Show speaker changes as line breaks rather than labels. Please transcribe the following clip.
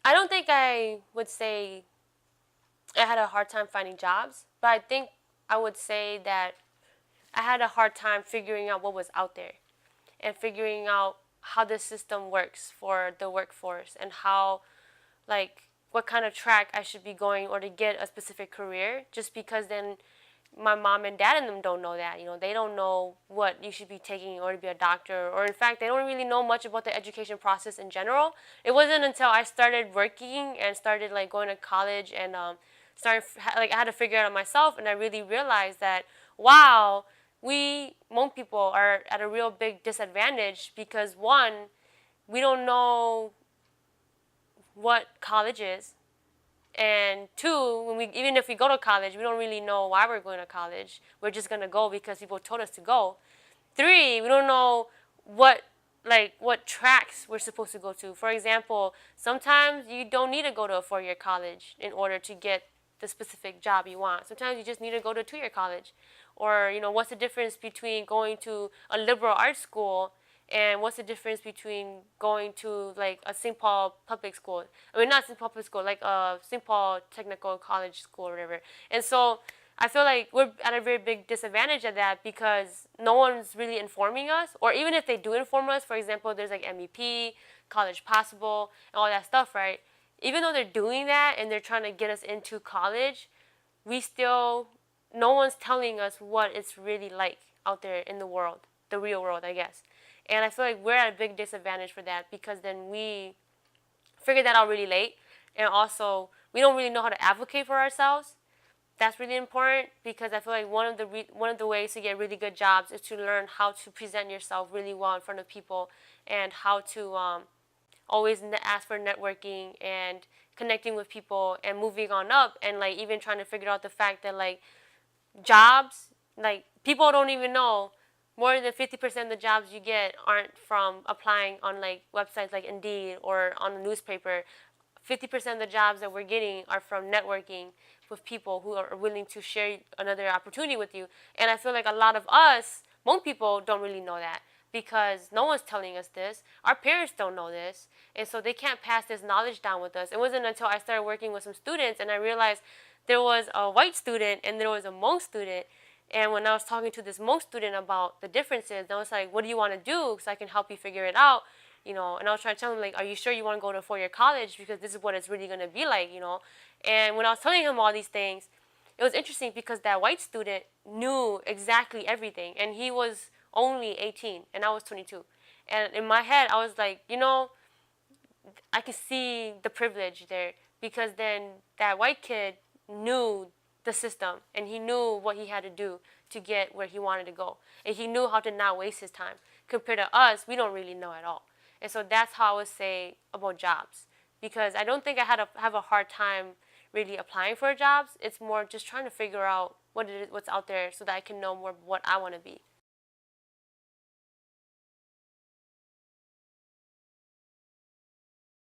I don't think I would say I had a hard time finding jobs, but I think I would say that I had a hard time figuring out what was out there and figuring out how the system works for the workforce and how, like, what kind of track I should be going or to get a specific career, just because then my mom and dad and them don't know that. They don't know what you should be taking in order to be a doctor, or in fact, they don't really know much about the education process in general. It wasn't until I started working and started like going to college and started like I had to figure it out myself, and I really realized that wow, we Hmong people are at a real big disadvantage because one, we don't know what college is, and two, even if we go to college, we don't really know why we're going to college. We're just gonna go because people told us to go. Three, we don't know what what tracks we're supposed to go to. For example, sometimes you don't need to go to a 4-year college in order to get the specific job you want. Sometimes you just need to go to a 2-year college. Or, what's the difference between going to a liberal arts school and what's the difference between going to like a St. Paul public school? I mean, not St. Paul public school, like a St. Paul Technical College school or whatever. And so I feel like we're at a very big disadvantage of that because no one's really informing us. Or even if they do inform us, for example, there's like MEP, College Possible, and all that stuff, right? Even though they're doing that and they're trying to get us into college, we still, no one's telling us what it's really like out there in the world, the real world, I guess. And I feel like we're at a big disadvantage for that because then we figure that out really late. And also, we don't really know how to advocate for ourselves. That's really important because I feel like one of the ways to get really good jobs is to learn how to present yourself really well in front of people and how to always ask for networking and connecting with people and moving on up, and like even trying to figure out the fact that like jobs, like people don't even know more than 50% of the jobs you get aren't from applying on like websites like Indeed or on a newspaper. 50% of the jobs that we're getting are from networking with people who are willing to share another opportunity with you. And I feel like a lot of us, Hmong people, don't really know that because no one's telling us this. Our parents don't know this. And so they can't pass this knowledge down with us. It wasn't until I started working with some students and I realized there was a white student and there was a Hmong student. And when I was talking to this Hmong student about the differences, I was like, what do you want to do so I can help you figure it out? And I was trying to tell him, like, are you sure you want to go to a 4-year college? Because this is what it's really going to be like. And when I was telling him all these things, it was interesting because that white student knew exactly everything. And he was only 18 and I was 22. And in my head, I was like, I could see the privilege there because then that white kid knew the system and he knew what he had to do to get where he wanted to go. And he knew how to not waste his time. Compared to us, we don't really know at all. And so that's how I would say about jobs. Because I don't think I have a hard time really applying for jobs. It's more just trying to figure out what it is, what's out there so that I can know more what I want to be.